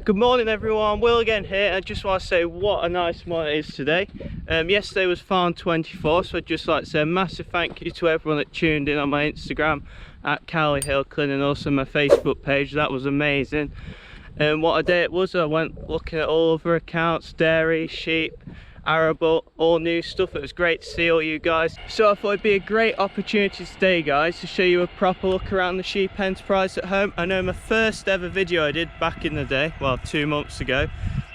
Good morning everyone, Will again here. I just want to say what a nice morning it is today. Yesterday was farm 24, so I'd just like to say a massive thank you to everyone that tuned in on my Instagram at Cowley Hill Clin and also my Facebook page. That was amazing. And what a day it was. I went looking at all other accounts, dairy, sheep, arable, all new stuff. It was great to see all you guys. So I thought it'd be a great opportunity today, guys, to show you a proper look around the sheep enterprise at home. I know my first ever video I did back in the day, well 2 months ago,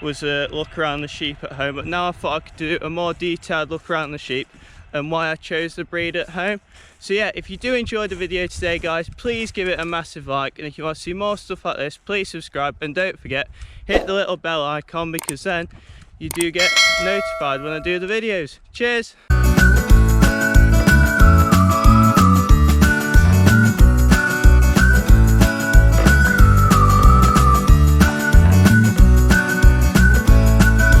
was a look around the sheep at home, but now I thought I could do a more detailed look around the sheep and why I chose the breed at home. So yeah, if you do enjoy the video today, guys, please give it a massive like, and if you want to see more stuff like this, please subscribe, and don't forget, hit the little bell icon, because then you do get notified when I do the videos. Cheers!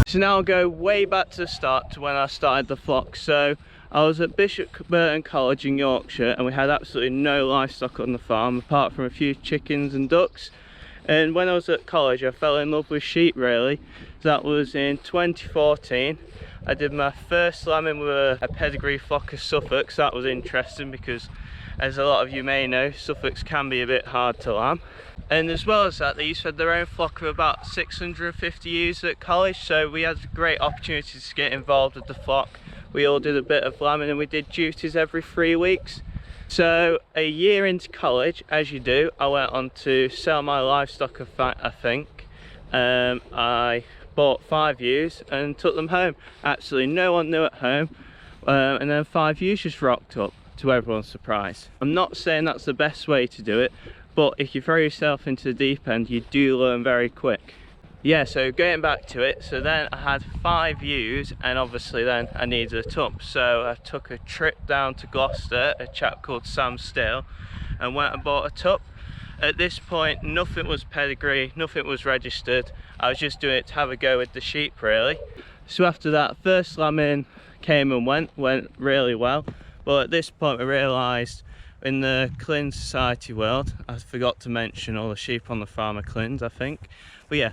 So now I'll go way back to the start to when I started the flock. So I was at Bishop Burton College in Yorkshire, and we had absolutely no livestock on the farm apart from a few chickens and ducks. And when I was at college, I fell in love with sheep, really. That was in 2014. I did my first lambing with a pedigree flock of Suffolks. That was interesting because, as a lot of you may know, Suffolks can be a bit hard to lamb. And as well as that, they used to have their own flock of about 650 ewes at college, so we had great opportunities to get involved with the flock. We all did a bit of lambing, and we did duties every 3 weeks. So a year into college, as you do, I went on to sell my livestock, I think. I bought 5 ewes and took them home. Absolutely no one knew at home, and then 5 ewes just rocked up, to everyone's surprise. I'm not saying that's the best way to do it, but if you throw yourself into the deep end, you do learn very quick. Yeah, so going back to it, so then I had 5 ewes, and obviously then I needed a tup. So I took a trip down to Gloucester, a chap called Sam Still, and went and bought a tup. At this point, nothing was pedigree, nothing was registered. I was just doing it to have a go with the sheep, really. So after that, first lambing came and went really well. But at this point I realised, in the Clin Society world, I forgot to mention all the sheep on the farm are Clins, I think. But yeah,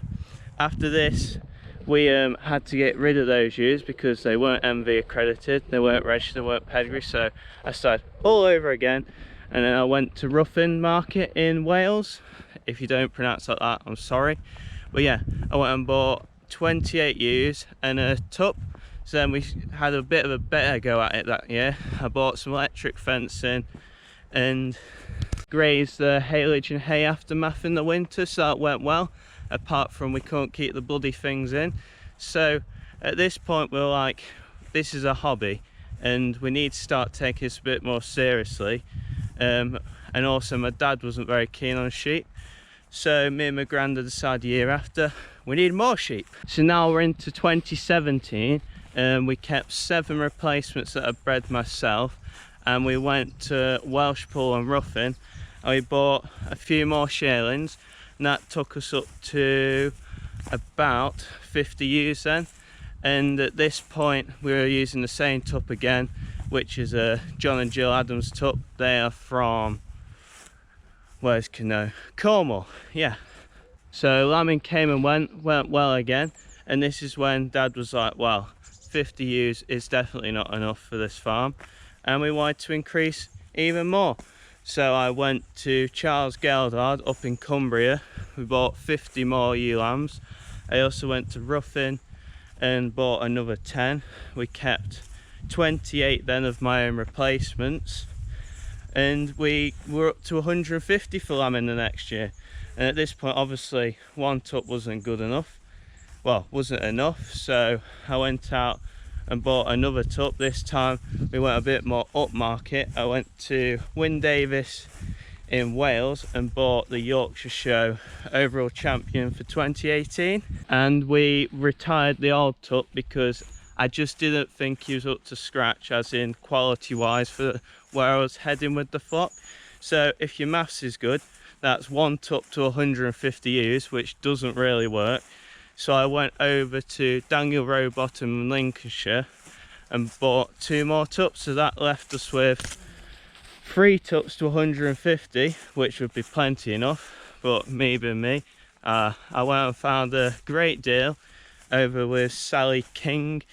after this we had to get rid of those ewes because they weren't MV accredited, they weren't registered, they weren't pedigree. So I started all over again, and then I went to Ruffin Market in Wales. If you don't pronounce like that, I'm sorry. But yeah, I went and bought 28 ewes and a tup. So then we had a bit of a better go at it that year. I bought some electric fencing and grazed the haylage and hay aftermath in the winter, so that went well, apart from we couldn't keep the bloody things in. So at this point we were like, this is a hobby and we need to start taking this a bit more seriously. And also my dad wasn't very keen on sheep, so me and my granddad decided a year after we need more sheep. So now we're into 2017, and we kept 7 replacements that I bred myself, and we went to Welshpool and Ruffin, and we bought a few more shearlings, and that took us up to about 50 ewes then. And at this point we were using the same tup again, which is a John and Jill Adams tup. They are from, where's Cano? Cornwall, yeah. So lambing came and went well again, and this is when Dad was like, well, 50 ewes is definitely not enough for this farm, and we wanted to increase even more. So I went to Charles Geldard up in Cumbria. We bought 50 more Ulams. I also went to Ruffin and bought another 10. We kept 28 then of my own replacements, and we were up to 150 for lambing the next year. And at this point, obviously, one tup wasn't good enough. Well, wasn't enough, so I went out and bought another tup. This time we went a bit more upmarket. I went to Wyn Davies in Wales and bought the Yorkshire Show overall champion for 2018, and we retired the old tup because I just didn't think he was up to scratch, as in quality wise, for where I was heading with the flock. So if your maths is good, that's 1 tup to 150 ewes, which doesn't really work. So I went over to Daniel Rowbottom in Lincolnshire and bought 2 more tups. So that left us with 3 tups to 150, which would be plenty enough. But me being me, I went and found a great deal over with Sally King,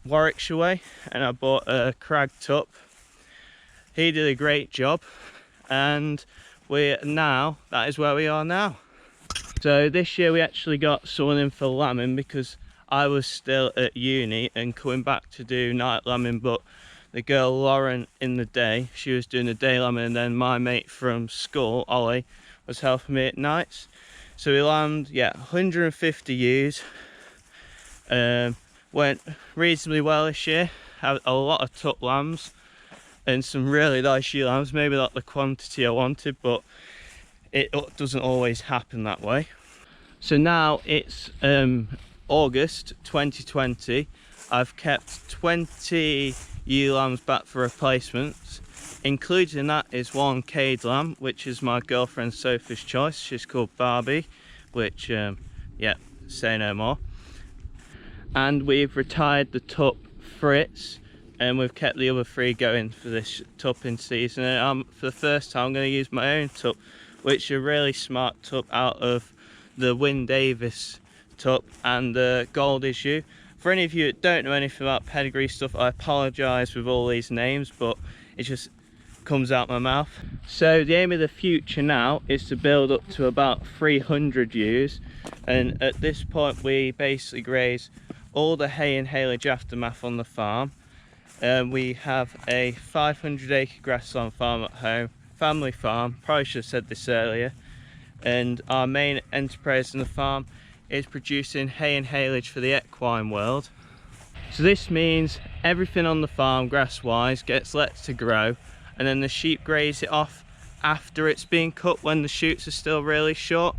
Warwickshire way, and I bought a crag tup. He did a great job, and that is where we are now. So this year we actually got someone in for lambing because I was still at uni and coming back to do night lambing, but the girl Lauren in the day, she was doing the day lambing, and then my mate from school, Ollie, was helping me at nights. So we lambed, 150 ewes. Went reasonably well this year. Had a lot of tup lambs and some really nice ewe lambs. Maybe not the quantity I wanted, but it doesn't always happen that way. So now it's August 2020. I've kept 20 ewe lambs back for replacements. Included in that is one caged lamb, which is my girlfriend Sophie's choice. She's called Barbie, which say no more. And we've retired the tup Fritz, and we've kept the other 3 going for this tupping season. And for the first time I'm going to use my own tup, which is a really smart tup out of the Wyn Davis tup and the Goldish ewe. For any of you that don't know anything about pedigree stuff, I apologise with all these names, but it just comes out my mouth. So the aim of the future now is to build up to about 300 ewes, and at this point we basically graze all the hay and haylage aftermath on the farm. We have a 500 acre grassland farm at home, family farm, probably should have said this earlier, and our main enterprise in the farm is producing hay and haylage for the equine world. So this means everything on the farm grass wise gets let to grow, and then the sheep graze it off after it's been cut when the shoots are still really short.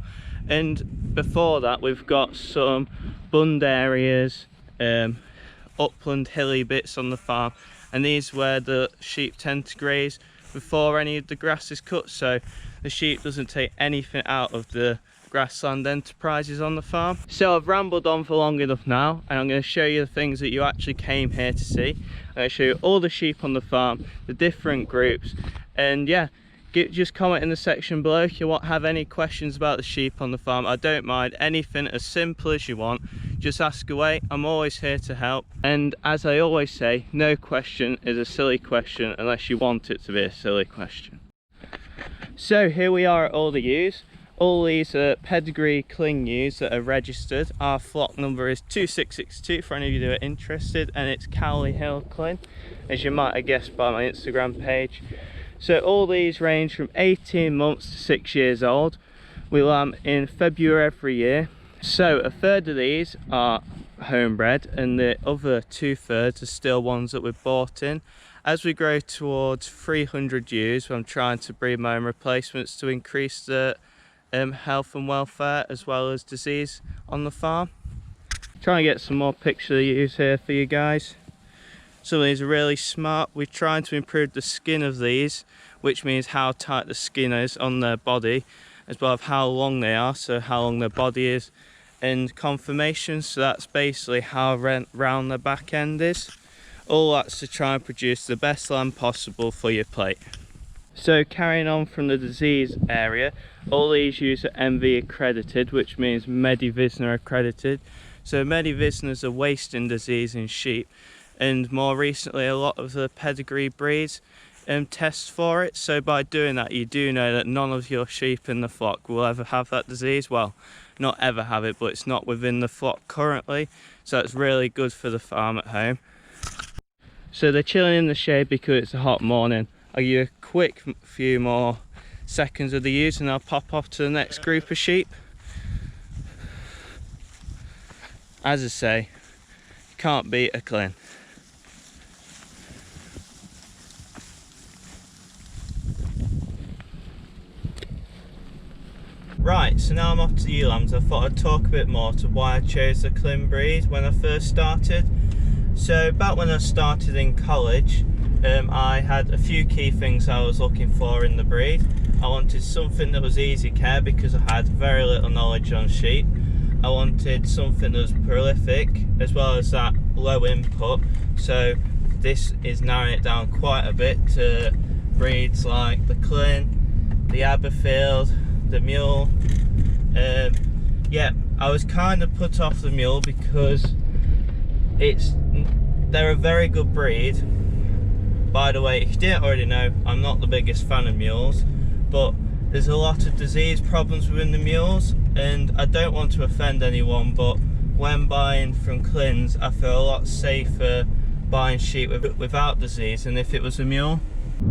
And before that we've got some bund areas, upland hilly bits on the farm, and these are where the sheep tend to graze before any of the grass is cut, so the sheep doesn't take anything out of the grassland enterprises on the farm. So I've rambled on for long enough now, and I'm going to show you the things that you actually came here to see. I'm going to show you all the sheep on the farm, the different groups, and just comment in the section below if you have any questions about the sheep on the farm. I don't mind, anything as simple as you want, just ask away. I'm always here to help, and as I always say, no question is a silly question unless you want it to be a silly question. So here we are at all the ewes. All these are pedigree cling ewes that are registered. Our flock number is 2662 for any of you that are interested, and it's Cowley Hill Cling, as you might have guessed by my Instagram page. So all these range from 18 months to 6 years old. We lamb in February every year. So a third of these are homebred, and the other 2/3 are still ones that we've bought in. As we grow towards 300 ewes, I'm trying to breed my own replacements to increase the health and welfare as well as disease on the farm. Trying to get some more pictures of the ewes here for you guys. Some of these are really smart. We're trying to improve the skin of these, which means how tight the skin is on their body, as well as how long they are, so how long their body is, and conformation, so that's basically how round their back end is. All that's to try and produce the best lamb possible for your plate. So carrying on from the disease area, all these ewes are MV accredited, which means Medivisna accredited. So Medivisna is a wasting disease in sheep, and more recently a lot of the pedigree breeds test for it. So by doing that, you do know that none of your sheep in the flock will ever have that disease. Well, not ever have it, but it's not within the flock currently, so it's really good for the farm at home. So they're chilling in the shade because it's a hot morning. I'll give you a quick few more seconds of the ewes and I'll pop off to the next group of sheep. As I say, you can't beat a clean. Right, so now I'm off to the Ulams. I thought I'd talk a bit more to why I chose the Clyn breed when I first started. So back when I started in college, I had a few key things I was looking for in the breed. I wanted something that was easy care because I had very little knowledge on sheep. I wanted something that was prolific as well as that low input. So this is narrowing it down quite a bit to breeds like the Clyn, the Aberfield, the Mule. yeah, I was kind of put off the mule because they're a very good breed. By the way, if you didn't already know, I'm not the biggest fan of mules, but there's a lot of disease problems within the mules, and I don't want to offend anyone, but when buying from Lleyn, I feel a lot safer buying sheep without disease than if it was a mule.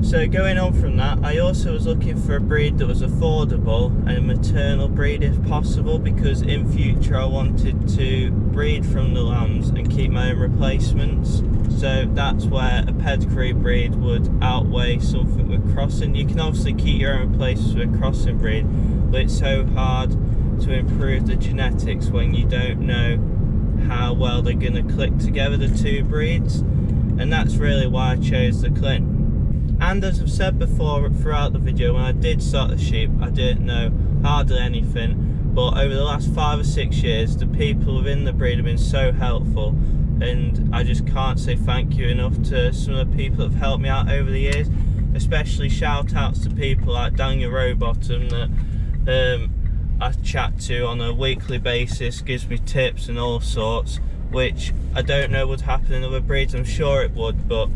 So going on from that, I also was looking for a breed that was affordable and a maternal breed if possible, because in future I wanted to breed from the lambs and keep my own replacements. So that's where a pedigree breed would outweigh something with crossing. You can obviously keep your own replacements with a crossing breed, but it's so hard to improve the genetics when you don't know how well they're going to click together, the two breeds. And that's really why I chose the Lleyn. And as I've said before throughout the video, when I did start the sheep, I didn't know hardly anything, but over the last 5 or 6 years, the people within the breed have been so helpful, and I just can't say thank you enough to some of the people that have helped me out over the years. Especially shout outs to people like Daniel Rowbottom that I chat to on a weekly basis, gives me tips and all sorts, which I don't know would happen in other breeds. I'm sure it would, but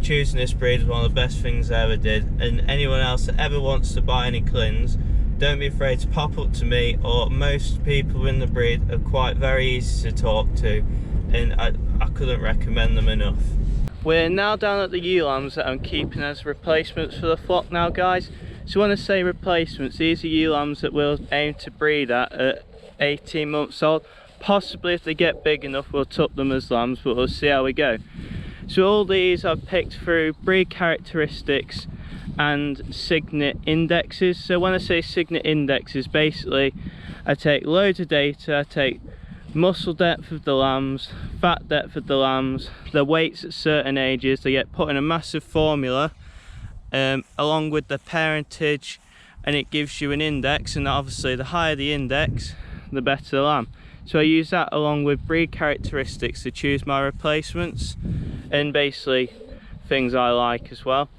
choosing this breed was one of the best things I ever did. And anyone else that ever wants to buy any Lleyns, don't be afraid to pop up to me, or most people in the breed are quite very easy to talk to, and I couldn't recommend them enough. We're now down at the Ulams that I'm keeping as replacements for the flock now, guys. So when I say replacements, these are Ulams that we'll aim to breed at 18 months old. Possibly if they get big enough we'll tuck them as lambs, but we'll see how we go. So all these I've picked through breed characteristics and signet indexes. So when I say signet indexes, basically I take loads of data. I take muscle depth of the lambs, fat depth of the lambs, their weights at certain ages. They get put in a massive formula along with the parentage, and it gives you an index, and obviously the higher the index, the better the lamb. So I use that along with breed characteristics to choose my replacements, and basically things I like as well.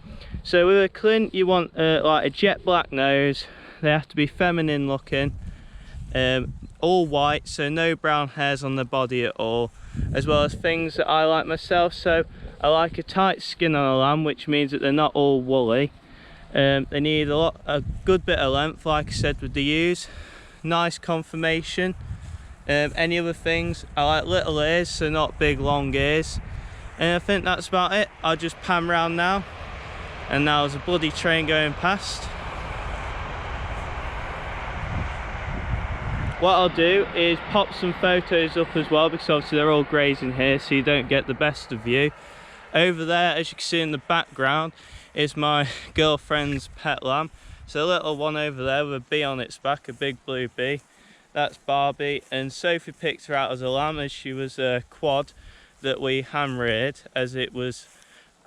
So with a Lleyn, you want like a jet black nose. They have to be feminine looking, all white, so no brown hairs on the body at all, as well as things that I like myself. So I like a tight skin on a lamb, which means that they're not all woolly. They need a good bit of length, like I said with the ewes, nice conformation. Any other things, I like little ears, so not big long ears. And I think that's about it. I'll just pan round now, and now there's a bloody train going past. What I'll do is pop some photos up as well, because obviously they're all grazing here, so you don't get the best of view. Over there, as you can see in the background, is my girlfriend's pet lamb. So a little one over there with a bee on its back, a big blue bee. That's Barbie, and Sophie picked her out as a lamb as she was a quad that we hand reared, as it was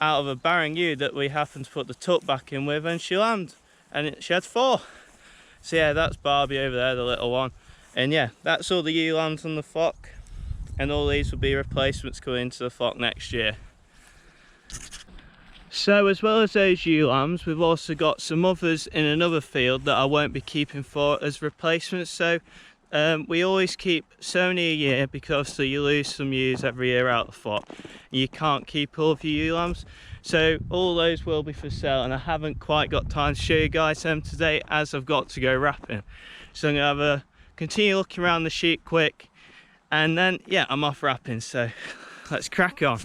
out of a barren ewe that we happened to put the tuck back in with, and she lambed, and she had 4. So yeah, that's Barbie over there, the little one. And yeah, that's all the ewe lambs on the flock, and all these will be replacements coming into the flock next year. So as well as those ewe lambs, we've also got some others in another field that I won't be keeping for as replacements. So we always keep so many a year, because so you lose some ewes every year out of the flock. You can't keep all of your ewe lambs, so all those will be for sale, and I haven't quite got time to show you guys them today as I've got to go wrapping. So I'm gonna continue looking around the sheep quick, and then yeah, I'm off wrapping, so let's crack on.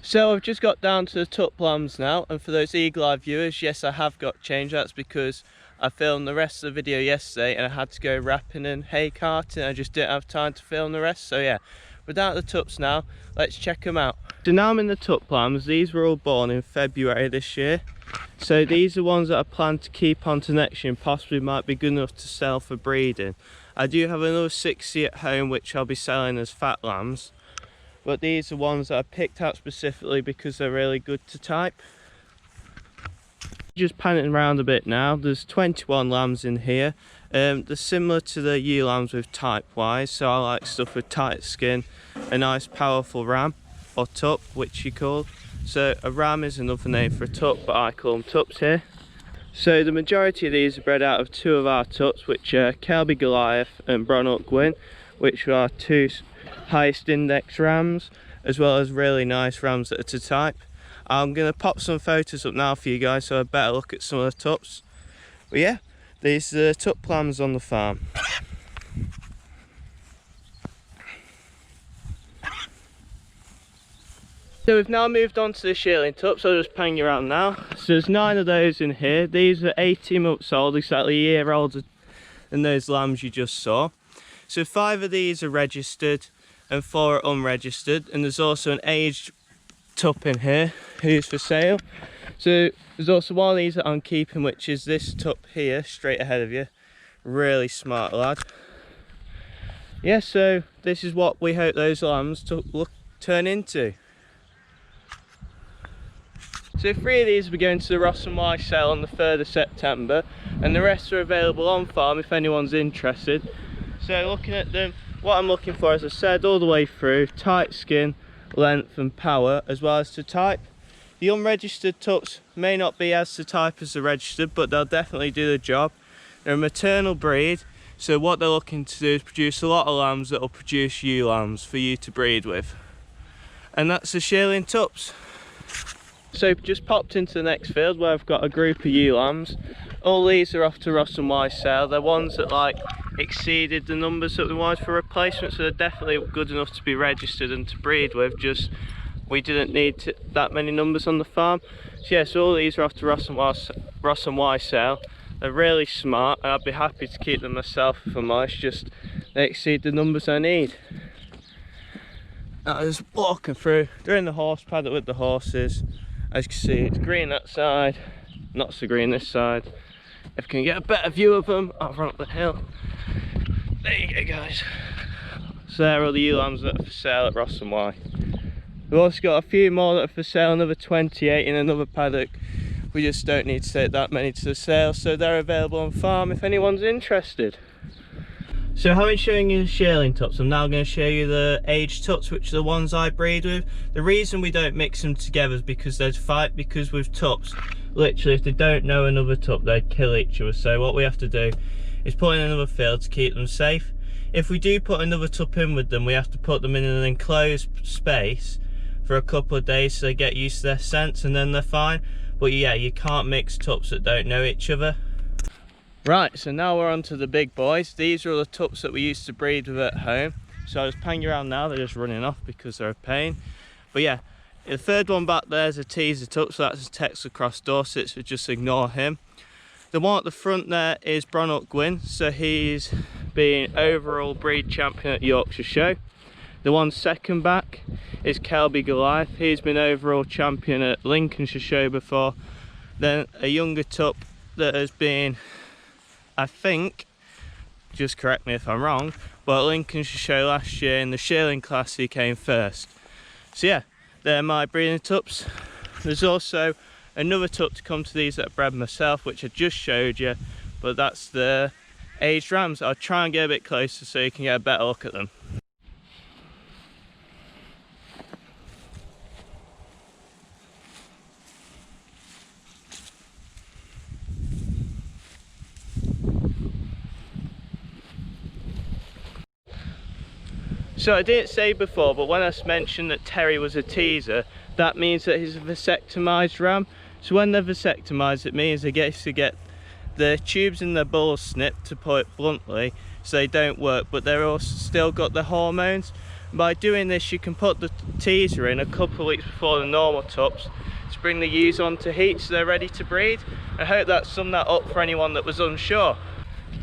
So I've just got down to the tuck lambs now, and for those eagle-eye viewers, yes, I have got changeouts because I filmed the rest of the video yesterday and I had to go wrapping and hay carting. I just didn't have time to film the rest, so yeah, we're down at the tucks now. Let's check them out. So now I'm in the tuck lambs. These were all born in February this year, so these are ones that I plan to keep on to next year and possibly might be good enough to sell for breeding. I do have another 60 at home which I'll be selling as fat lambs, but these are ones that I picked out specifically because they're really good to type. Just panning around a bit now. There's 21 lambs in here. They're similar to the ewe lambs with type wise, so I like stuff with tight skin, a nice powerful ram or tup, which you call. So a ram is another name for a tup, but I call them tups here. So the majority of these are bred out of two of our tups, which are Kelby Goliath and Bronwyn Gwyn, which are our two highest index rams, as well as really nice rams that are to type. I'm going to pop some photos up now for you guys so a better look at some of the tups. But yeah, these are the tup lambs on the farm. So we've now moved on to the shearling tups, so I'll just pang you around now. So there's 9 of those in here. These are 18 months old, exactly a year older than those lambs you just saw. So 5 of these are registered and 4 are unregistered, and there's also an aged tup in here who's for sale. So there's also one of these that I'm keeping, which is this tup here, straight ahead of you. Really smart lad. Yeah, so this is what we hope those lambs turn into. So 3 of these will be going to the Ross and Y sale on the 3rd of September, and the rest are available on farm if anyone's interested. So looking at them, what I'm looking for, as I said, all the way through, tight skin, length and power, as well as to type. The unregistered tups may not be as to type as the registered, but they'll definitely do the job. They're a maternal breed, so what they're looking to do is produce a lot of lambs that will produce ewe lambs for you to breed with. And that's the shearling tups. So just popped into the next field where I've got a group of ewe lambs. All these are off to Ross and Y sale. They're ones that like exceeded the numbers that we wanted for replacement, so they're definitely good enough to be registered and to breed with, just we didn't need that many numbers on the farm. So yeah, so all these are off to Ross and Y sale. They're really smart and I'd be happy to keep them myself if I'm honest, just they exceed the numbers I need. Now just walking through, they're in the horse paddock with the horses. As you can see, it's green that side, not so green this side. If I can get a better view of them, I'll run up the hill. There you go guys. So there are all the ewe lambs that are for sale at Ross and Y. We've also got a few more that are for sale, another 28 in another paddock. We just don't need to take that many to the sale, so they're available on farm if anyone's interested. So having shown you the shearling tups, I'm now going to show you the aged tups, which are the ones I breed with. The reason we don't mix them together is because they'd fight, because with tups, literally if they don't know another tup, they'd kill each other. So what we have to do is put in another field to keep them safe. If we do put another tup in with them, we have to put them in an enclosed space for a couple of days so they get used to their scents, and then they're fine. But yeah, you can't mix tups that don't know each other. Right, so now we're on to the big boys. These are all the tups that we used to breed with at home. So I'll just pang you around now, they're just running off because they're a pain. But yeah, the third one back there is a teaser tup, so that's a Texas Cross Dorset, so just ignore him. The one at the front there is Bronwyn Gwyn, so he's been overall breed champion at Yorkshire Show. The one second back is Kelby Goliath, he's been overall champion at Lincolnshire Show before. Then a younger tup that has been, I think, just correct me if I'm wrong, but at Lincolnshire Show last year in the shearling class he came first. So yeah, they're my breeding tups. There's also another tup to come to these that I bred myself, which I just showed you, but that's the aged rams. I'll try and get a bit closer so you can get a better look at them. So I didn't say before, but when I mentioned that Terry was a teaser, that means that he's a vasectomized ram. So when they're vasectomized, it means they get to get the tubes in their balls snipped, to put it bluntly, so they don't work, but they're also still got the hormones. And by doing this, you can put the teaser in a couple of weeks before the normal tups to bring the ewes onto heat so they're ready to breed. I hope that summed that up for anyone that was unsure.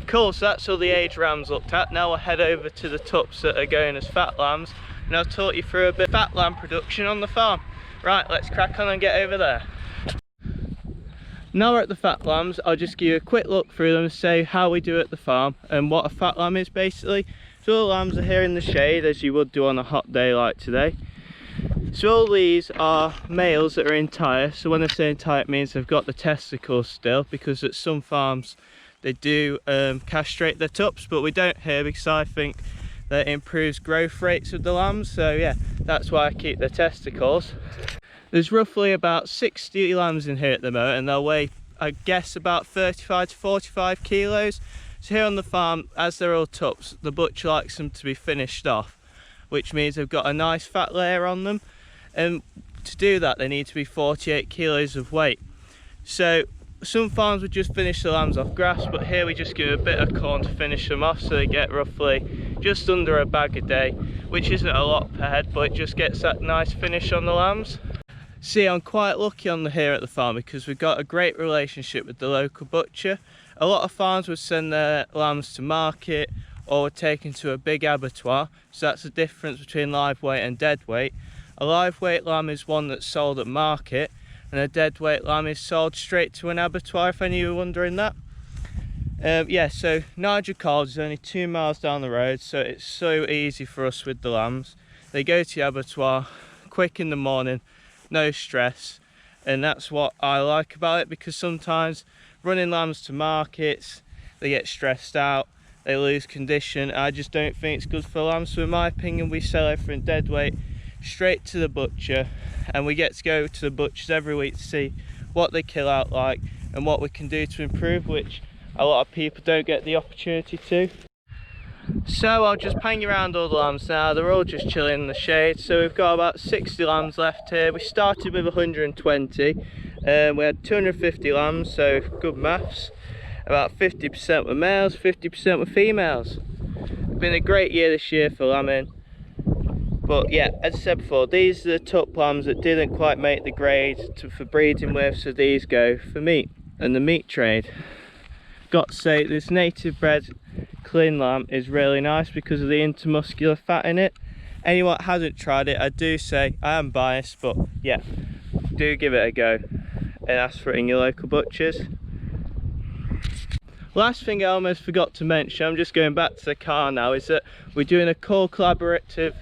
Cool, so that's all the aged rams looked at. Now we'll head over to the tups that are going as fat lambs, and I'll talk you through a bit of fat lamb production on the farm. Right, let's crack on and get over there. Now we're at the fat lambs, I'll just give you a quick look through them and say how we do at the farm and what a fat lamb is basically. So all the lambs are here in the shade, as you would do on a hot day like today. So all these are males that are entire, so when I say entire it means they've got the testicles still, because at some farms they do castrate their tups, but we don't here because I think that improves growth rates of the lambs. So yeah, that's why I keep their testicles. There's roughly about 60 lambs in here at the moment, and they'll weigh I guess about 35 to 45 kilos. So here on the farm, as they're all tups, the butcher likes them to be finished off, which means they've got a nice fat layer on them, and to do that they need to be 48 kilos of weight. So some farms would just finish the lambs off grass, but here we just give a bit of corn to finish them off, so they get roughly just under a bag a day, which isn't a lot per head, but it just gets that nice finish on the lambs. See, I'm quite lucky here at the farm because we've got a great relationship with the local butcher. A lot of farms would send their lambs to market or would take them to a big abattoir, so that's the difference between live weight and dead weight. A live weight lamb is one that's sold at market, and a dead weight lamb is sold straight to an abattoir, if any of you were wondering that. Yeah, so Nigel College is only 2 miles down the road, so it's so easy for us with the lambs. They go to the abattoir quick in the morning, no stress, and that's what I like about it, because sometimes running lambs to markets, they get stressed out, they lose condition. I just don't think it's good for lambs, so in my opinion we sell everything dead weight straight to the butcher, and we get to go to the butchers every week to see what they kill out like and what we can do to improve, which a lot of people don't get the opportunity to. So I'll just hang around all the lambs now. They're all just chilling in the shade. So we've got about 60 lambs left here. We started with 120. We had 250 lambs, so good maths. About 50% were males, 50% were females. It's been a great year this year for lambing. But yeah, as I said before, these are the top lambs that didn't quite make the grade for breeding with, so these go for meat and the meat trade. Got to say, this native bred clean lamb is really nice because of the intermuscular fat in it. Anyone that hasn't tried it, I do say, I am biased, but yeah, do give it a go and ask for it in your local butchers. Last thing I almost forgot to mention, I'm just going back to the car now, is that we're doing a collaborative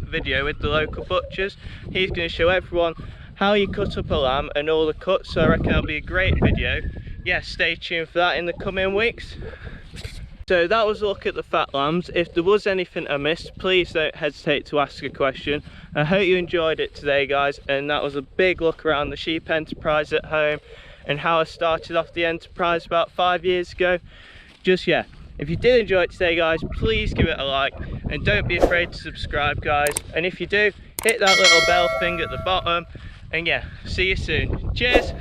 video with the local butchers. He's going to show everyone how you cut up a lamb and all the cuts, so I reckon that'll be a great video. Yeah, stay tuned for that in the coming weeks. So that was a look at the fat lambs. If there was anything I missed, please don't hesitate to ask a question. I hope you enjoyed it today, guys, and that was a big look around the sheep enterprise at home and how I started off the enterprise about 5 years ago. Yeah, if you did enjoy it today, guys, please give it a like and don't be afraid to subscribe, guys, and if you do, hit that little bell thing at the bottom, and yeah, see you soon. Cheers.